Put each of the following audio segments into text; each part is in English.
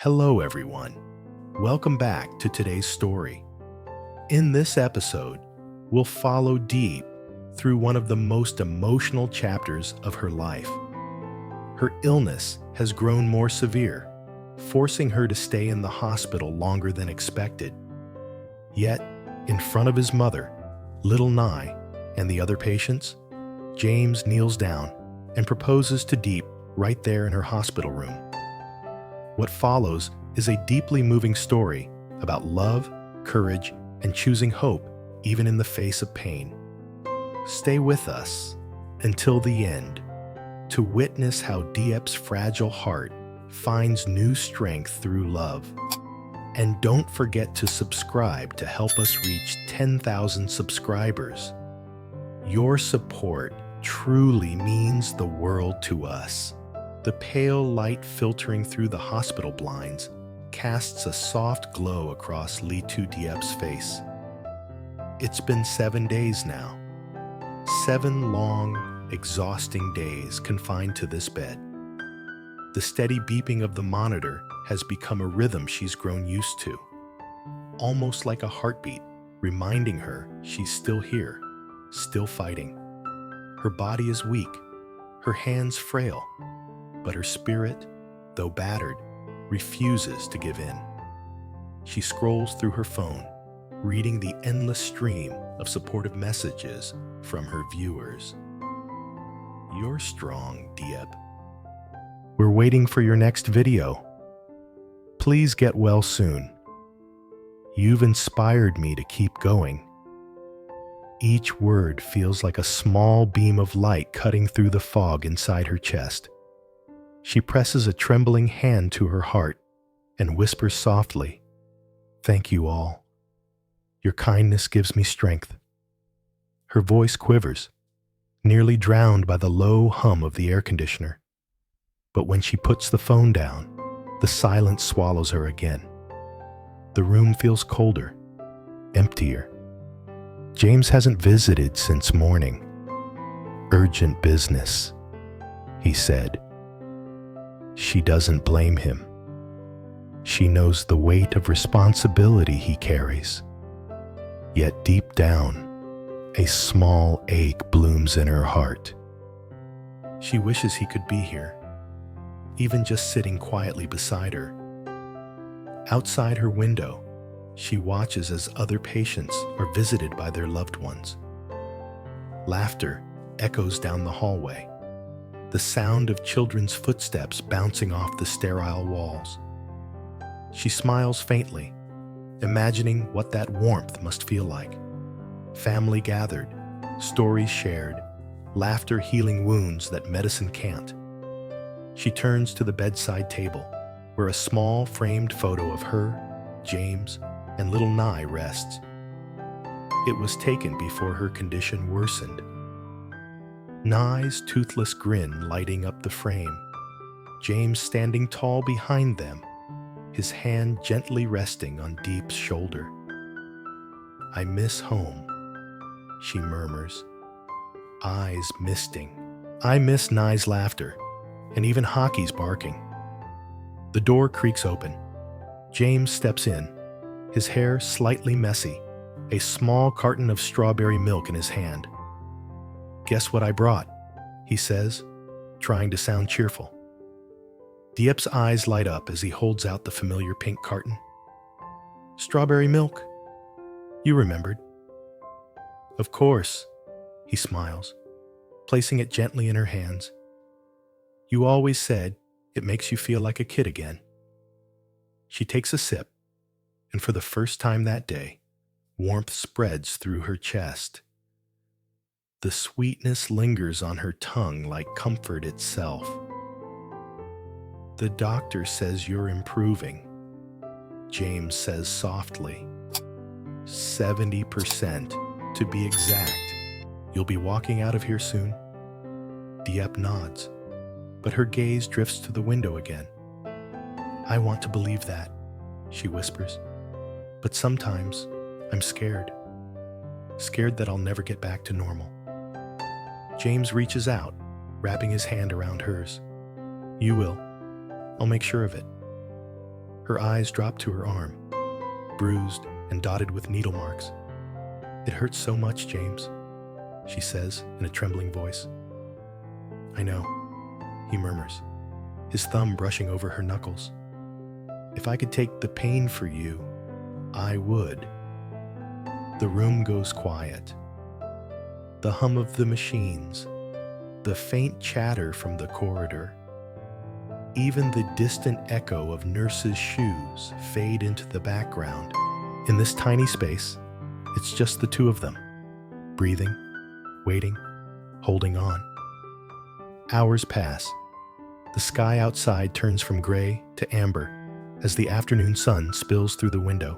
Hello, everyone. Welcome back to today's story. In this episode, we'll follow Diep through one of the most emotional chapters of her life. Her illness has grown more severe, forcing her to stay in the hospital longer than expected. Yet, in front of his mother, little Nye, and the other patients, James kneels down and proposes to Diep right there in her hospital room. What follows is a deeply moving story about love, courage, and choosing hope even in the face of pain. Stay with us until the end to witness how Diep's fragile heart finds new strength through love. And don't forget to subscribe to help us reach 10,000 subscribers. Your support truly means the world to us. The pale light filtering through the hospital blinds casts a soft glow across lytudiep's face. It's been 7 days now. 7 long, exhausting days confined to this bed. The steady beeping of the monitor has become a rhythm she's grown used to, almost like a heartbeat, reminding her she's still here, still fighting. Her body is weak, her hands frail, but her spirit, though battered, refuses to give in. She scrolls through her phone, reading the endless stream of supportive messages from her viewers. You're strong, Diep. We're waiting for your next video. Please get well soon. You've inspired me to keep going. Each word feels like a small beam of light cutting through the fog inside her chest. She presses a trembling hand to her heart and whispers softly, "Thank you all. Your kindness gives me strength." Her voice quivers, nearly drowned by the low hum of the air conditioner. But when she puts the phone down, the silence swallows her again. The room feels colder, emptier. James hasn't visited since morning. "Urgent business," he said. She doesn't blame him. She knows the weight of responsibility he carries. Yet deep down, a small ache blooms in her heart. She wishes he could be here, even just sitting quietly beside her. Outside her window, she watches as other patients are visited by their loved ones. Laughter echoes down the hallway, the sound of children's footsteps bouncing off the sterile walls. She smiles faintly, imagining what that warmth must feel like. Family gathered, stories shared, laughter healing wounds that medicine can't. She turns to the bedside table, where a small framed photo of her, James, and little Nye rests. It was taken before her condition worsened. Nye's toothless grin lighting up the frame, James standing tall behind them, his hand gently resting on Diep's shoulder. "I miss home," she murmurs, eyes misting. "I miss Nye's laughter, and even Hockey's barking." The door creaks open. James steps in, his hair slightly messy, a small carton of strawberry milk in his hand. "Guess what I brought?" he says, trying to sound cheerful. Diep's eyes light up as he holds out the familiar pink carton. "Strawberry milk? You remembered." "Of course," he smiles, placing it gently in her hands. "You always said it makes you feel like a kid again." She takes a sip, and for the first time that day, warmth spreads through her chest. The sweetness lingers on her tongue like comfort itself. "The doctor says you're improving," James says softly. 70%, to be exact. "You'll be walking out of here soon?" Diep nods, but her gaze drifts to the window again. "I want to believe that," she whispers. "But sometimes I'm scared. Scared that I'll never get back to normal." James reaches out, wrapping his hand around hers. "You will. I'll make sure of it." Her eyes drop to her arm, bruised and dotted with needle marks. "It hurts so much, James," she says in a trembling voice. "I know," he murmurs, his thumb brushing over her knuckles. "If I could take the pain for you, I would." The room goes quiet. The hum of the machines, the faint chatter from the corridor, even the distant echo of nurses' shoes fade into the background. In this tiny space, it's just the two of them, breathing, waiting, holding on. Hours pass. The sky outside turns from gray to amber as the afternoon sun spills through the window.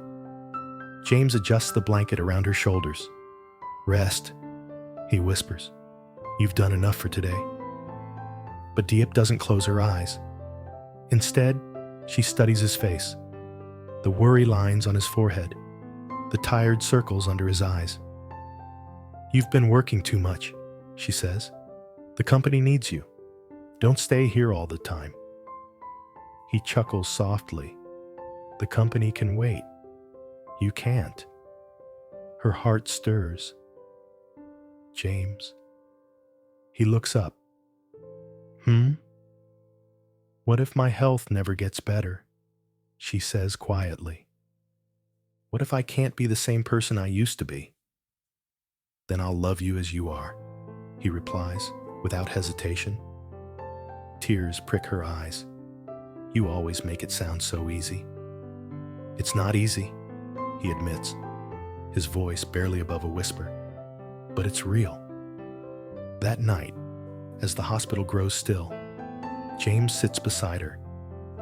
James adjusts the blanket around her shoulders. "Rest," he whispers. "You've done enough for today." But Diep doesn't close her eyes. Instead, she studies his face, the worry lines on his forehead, the tired circles under his eyes. "You've been working too much," she says. "The company needs you. Don't stay here all the time." He chuckles softly. "The company can wait. You can't." Her heart stirs. "James." He looks up. "What if my health never gets better?" she says quietly. "What if I can't be the same person I used to be?" "Then I'll love you as you are," he replies without hesitation. Tears prick her eyes. "You always make it sound so easy." "It's not easy," he admits, his voice barely above a whisper. "But it's real." That night, as the hospital grows still, James sits beside her,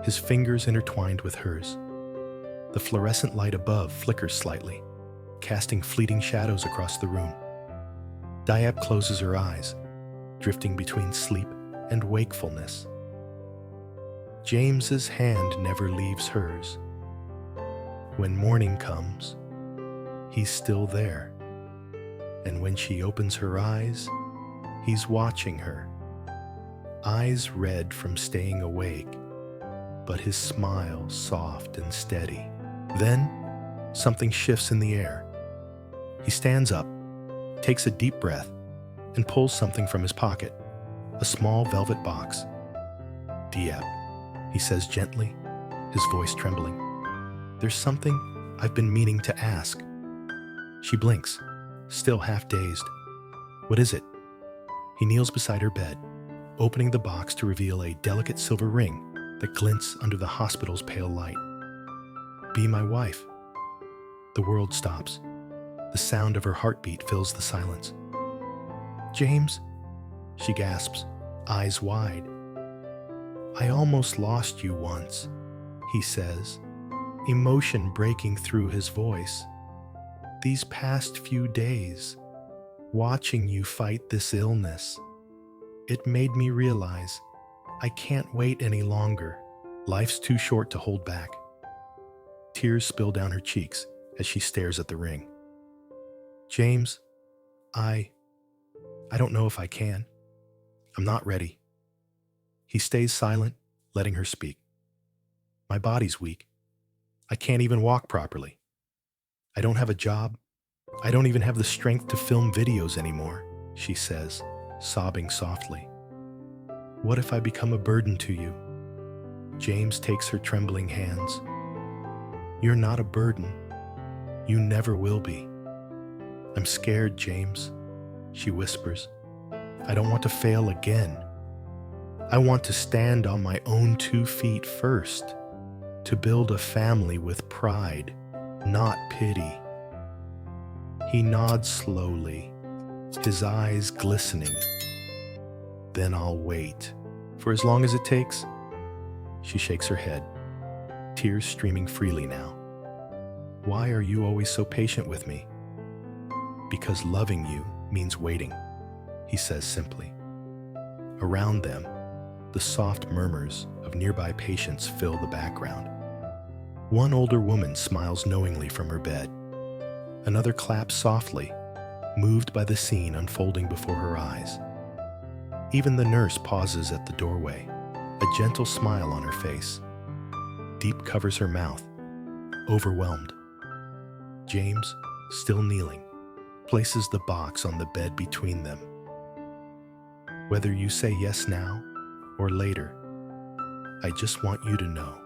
his fingers intertwined with hers. The fluorescent light above flickers slightly, casting fleeting shadows across the room. Diep closes her eyes, drifting between sleep and wakefulness. James's hand never leaves hers. When morning comes, he's still there. And when she opens her eyes, he's watching her. Eyes red from staying awake, but his smile soft and steady. Then, something shifts in the air. He stands up, takes a deep breath, and pulls something from his pocket, a small velvet box. "Diep," he says gently, his voice trembling. "There's something I've been meaning to ask." She blinks, still half dazed. "What is it?" He kneels beside her bed, opening the box to reveal a delicate silver ring that glints under the hospital's pale light. "Be my wife." The world stops. The sound of her heartbeat fills the silence. "James," she gasps, eyes wide. "I almost lost you once," he says, emotion breaking through his voice. "These past few days, watching you fight this illness, it made me realize I can't wait any longer. Life's too short to hold back." Tears spill down her cheeks as she stares at the ring. "James, I don't know if I can. I'm not ready." He stays silent, letting her speak. "My body's weak. I can't even walk properly. I don't have a job. I don't even have the strength to film videos anymore," she says, sobbing softly. "What if I become a burden to you?" James takes her trembling hands. "You're not a burden. You never will be." "I'm scared, James," she whispers. "I don't want to fail again. I want to stand on my own 2 feet first, to build a family with pride, not pity." He nods slowly, his eyes glistening. "Then I'll wait, for as long as it takes." She shakes her head, tears streaming freely now. "Why are you always so patient with me?" "Because loving you means waiting," he says simply. Around them, the soft murmurs of nearby patients fill the background. One older woman smiles knowingly from her bed. Another claps softly, moved by the scene unfolding before her eyes. Even the nurse pauses at the doorway, a gentle smile on her face. Diep covers her mouth, overwhelmed. James, still kneeling, places the box on the bed between them. Whether you say yes now or later, I just want you to know.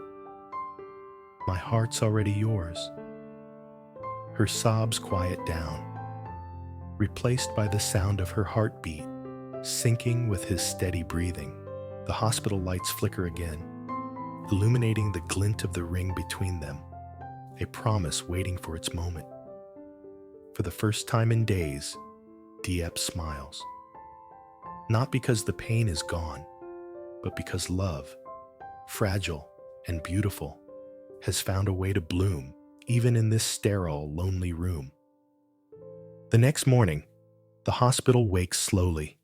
My heart's already yours. Her sobs quiet down, replaced by the sound of her heartbeat, syncing with his steady breathing. The hospital lights flicker again, illuminating the glint of the ring between them, a promise waiting for its moment. For the first time in days, Diep smiles. Not because the pain is gone, but because love, fragile and beautiful, has found a way to bloom even in this sterile, lonely room. The next morning, the hospital wakes slowly.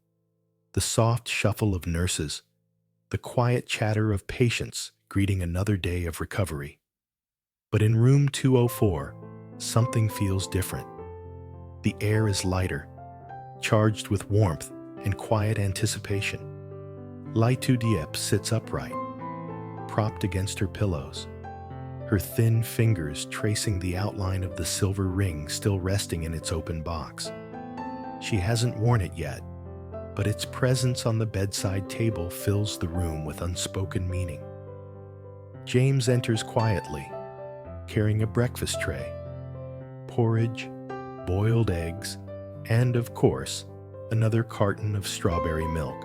The soft shuffle of nurses, the quiet chatter of patients greeting another day of recovery. But in room 204, something feels different. The air is lighter, charged with warmth and quiet anticipation. Lytudiep sits upright, propped against her pillows, her thin fingers tracing the outline of the silver ring still resting in its open box. She hasn't worn it yet, but its presence on the bedside table fills the room with unspoken meaning. James enters quietly, carrying a breakfast tray, porridge, boiled eggs, and, of course, another carton of strawberry milk.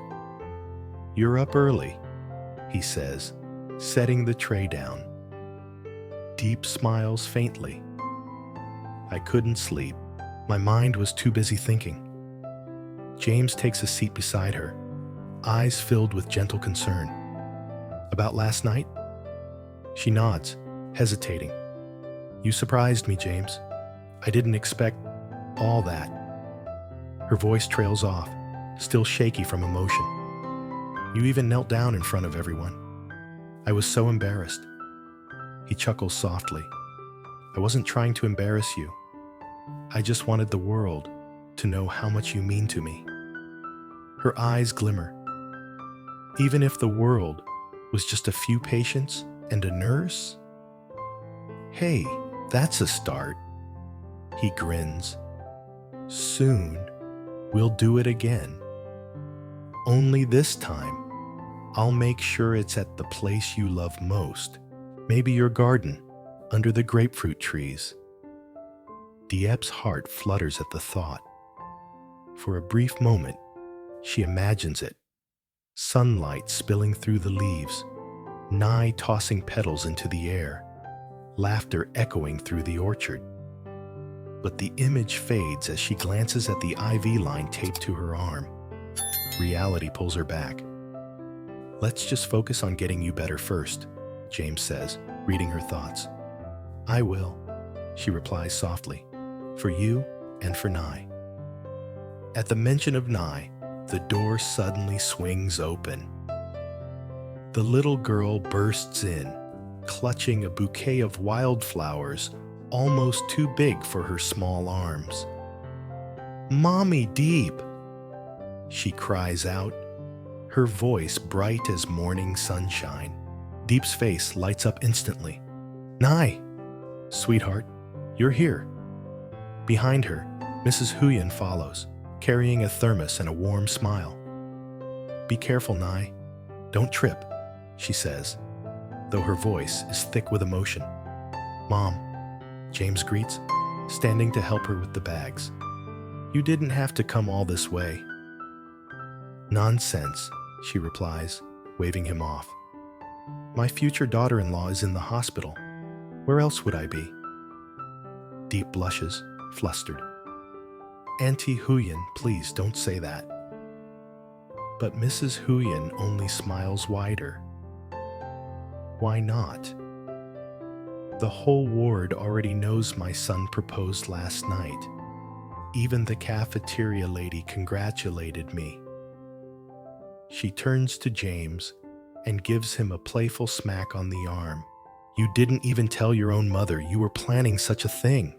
"You're up early," he says, setting the tray down. Diep smiles faintly. "I couldn't sleep. My mind was too busy thinking." James takes a seat beside her, eyes filled with gentle concern. "About last night?" She nods, hesitating. "You surprised me, James. I didn't expect all that." Her voice trails off, still shaky from emotion. "You even knelt down in front of everyone. I was so embarrassed." He chuckles softly. "I wasn't trying to embarrass you. I just wanted the world to know how much you mean to me." Her eyes glimmer. Even if the world was just a few patients and a nurse? "Hey, that's a start." He grins. "Soon, we'll do it again. Only this time, I'll make sure it's at the place you love most. Maybe your garden, under the grapefruit trees." Diep's heart flutters at the thought. For a brief moment, she imagines it. Sunlight spilling through the leaves, Nye tossing petals into the air, laughter echoing through the orchard. But the image fades as she glances at the IV line taped to her arm. Reality pulls her back. "Let's just focus on getting you better first," James says, reading her thoughts. "I will," she replies softly, "for you and for Nye." At the mention of Nye, the door suddenly swings open. The little girl bursts in, clutching a bouquet of wildflowers almost too big for her small arms. "Mommy Diep!" she cries out, her voice bright as morning sunshine. Diep's face lights up instantly. "Nye! Sweetheart, you're here." Behind her, Mrs. Huyen follows, carrying a thermos and a warm smile. "Be careful, Nye. Don't trip," she says, though her voice is thick with emotion. "Mom," James greets, standing to help her with the bags. "You didn't have to come all this way." "Nonsense," she replies, waving him off. "My future daughter-in-law is in the hospital. Where else would I be?" Diep blushes, flustered. "Auntie Huyen, please don't say that." But Mrs. Huyen only smiles wider. "Why not? The whole ward already knows my son proposed last night. Even the cafeteria lady congratulated me." She turns to James and gives him a playful smack on the arm. "You didn't even tell your own mother you were planning such a thing."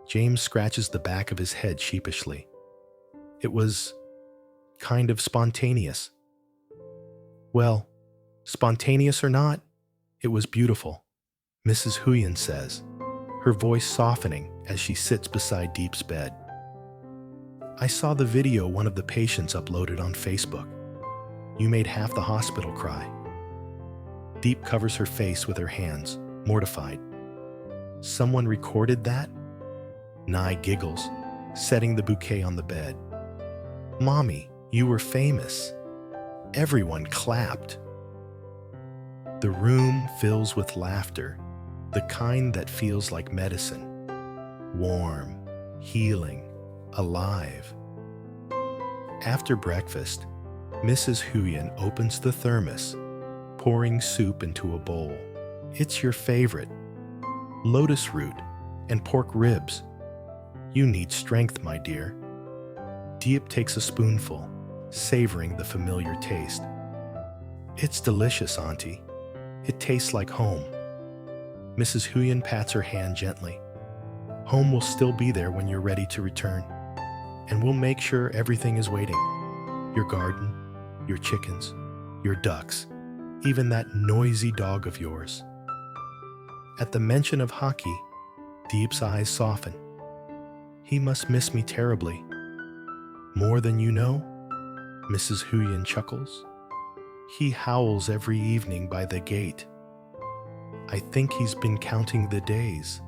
James scratches the back of his head sheepishly. "It was kind of spontaneous." "Well, spontaneous or not, It was beautiful, Mrs. Huyen says, her voice softening as she sits beside Diep's bed. I saw the video one of the patients uploaded on Facebook. You made half the hospital cry. Diep covers her face with her hands, mortified. Someone recorded that? Nye giggles, setting the bouquet on the bed. Mommy, you were famous. Everyone clapped. The room fills with laughter, the kind that feels like medicine. Warm, healing, alive. After breakfast, Mrs. Huyen opens the thermos, pouring soup into a bowl. It's your favorite. Lotus root and pork ribs. You need strength, my dear. Diep takes a spoonful, savoring the familiar taste. It's delicious, Auntie. It tastes like home. Mrs. Huyen pats her hand gently. Home will still be there when you're ready to return, and we'll make sure everything is waiting. Your garden, your chickens, your ducks, even that noisy dog of yours. At the mention of hockey, Diep's eyes soften. He must miss me terribly. More than you know? Mrs. Huyen chuckles. He howls every evening by the gate. I think he's been counting the days.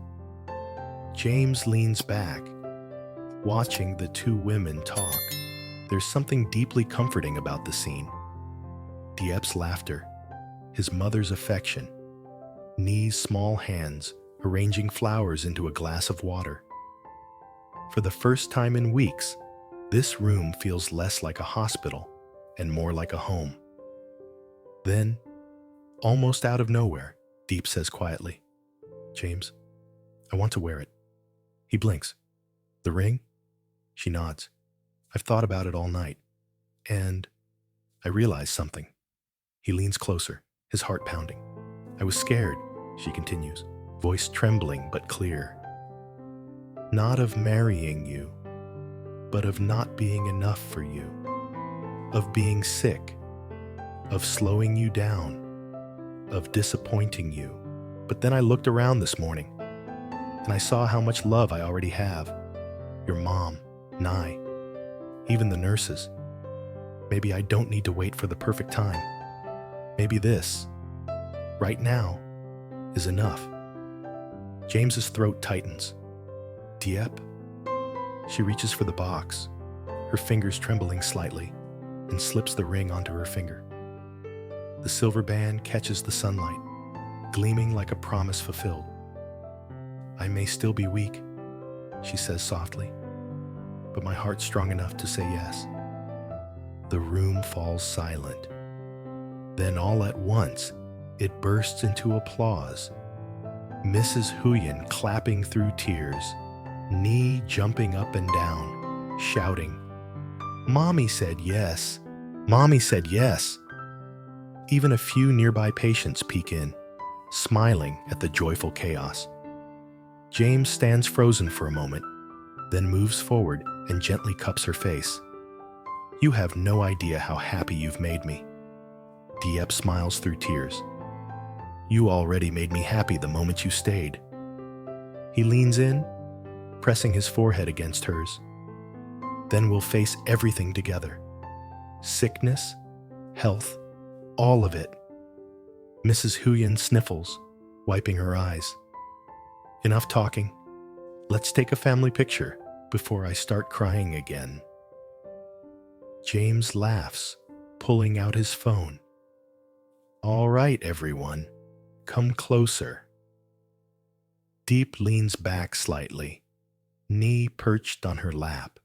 James leans back, watching the two women talk. There's something deeply comforting about the scene. Diep's laughter, his mother's affection, Nie's small hands arranging flowers into a glass of water. For the first time in weeks, this room feels less like a hospital and more like a home. Then, almost out of nowhere, Diep says quietly, James, I want to wear it. He blinks. The ring? She nods. I've thought about it all night. And I realize something. He leans closer, his heart pounding. I was scared, she continues, voice trembling but clear. Not of marrying you, but of not being enough for you. Of being sick. Of slowing you down. Of disappointing you. But then I looked around this morning, and I saw how much love I already have. Your mom, Nye, even the nurses. Maybe I don't need to wait for the perfect time. Maybe this, right now, is enough. James's throat tightens. Diep? She reaches for the box, her fingers trembling slightly, and slips the ring onto her finger. The silver band catches the sunlight, gleaming like a promise fulfilled. I may still be weak, she says softly, but my heart's strong enough to say yes. The room falls silent. Then all at once, it bursts into applause. Mrs. Huyen clapping through tears, Nie jumping up and down, shouting, Mommy said yes. Mommy said yes. Even a few nearby patients peek in, smiling at the joyful chaos. James stands frozen for a moment, then moves forward and gently cups her face. You have no idea how happy you've made me. Diep smiles through tears. You already made me happy the moment you stayed. He leans in, pressing his forehead against hers. Then we'll face everything together. Sickness, health, all of it. Mrs. Huyen sniffles, wiping her eyes. Enough talking. Let's take a family picture before I start crying again. James laughs, pulling out his phone. All right, everyone, come closer. Diep leans back slightly, Nie perched on her lap,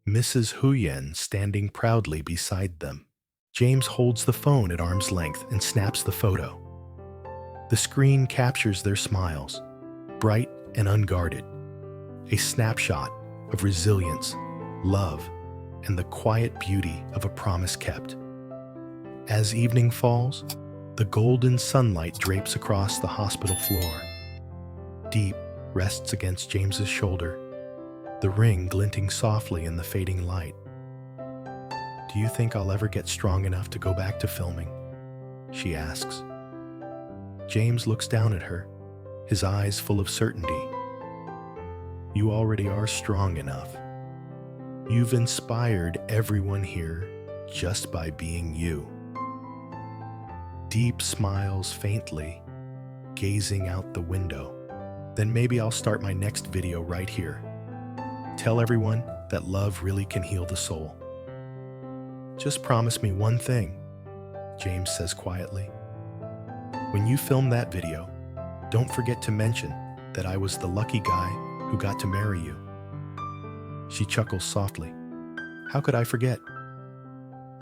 Mrs. Huyen standing proudly beside them. James holds the phone at arm's length and snaps the photo. The screen captures their smiles, bright and unguarded, a snapshot of resilience, love, and the quiet beauty of a promise kept. As evening falls, the golden sunlight drapes across the hospital floor. Diep rests against James's shoulder, the ring glinting softly in the fading light. Do you think I'll ever get strong enough to go back to filming? She asks. James looks down at her, his eyes full of certainty. You already are strong enough. You've inspired everyone here just by being you. Diep smiles faintly, gazing out the window. Then maybe I'll start my next video right here. Tell everyone that love really can heal the soul. Just promise me one thing, James says quietly. When you film that video, don't forget to mention that I was the lucky guy who got to marry you. She chuckles softly. How could I forget?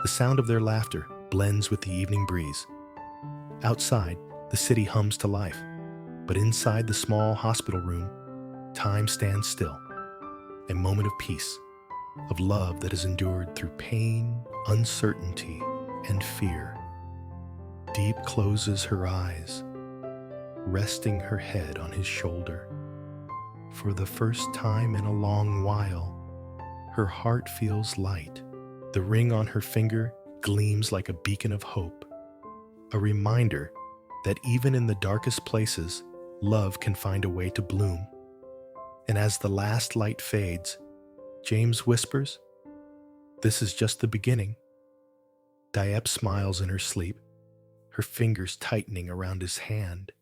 The sound of their laughter blends with the evening breeze. Outside, the city hums to life, but inside the small hospital room, time stands still. A moment of peace, of love that has endured through pain, uncertainty, and fear. Diep closes her eyes, resting her head on his shoulder. For the first time in a long while, her heart feels light. The ring on her finger gleams like a beacon of hope, a reminder that even in the darkest places, love can find a way to bloom. And as the last light fades, James whispers, "This is just the beginning." Diep smiles in her sleep, her fingers tightening around his hand.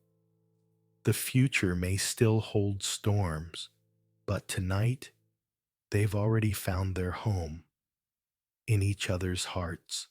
The future may still hold storms, but tonight, they've already found their home in each other's hearts.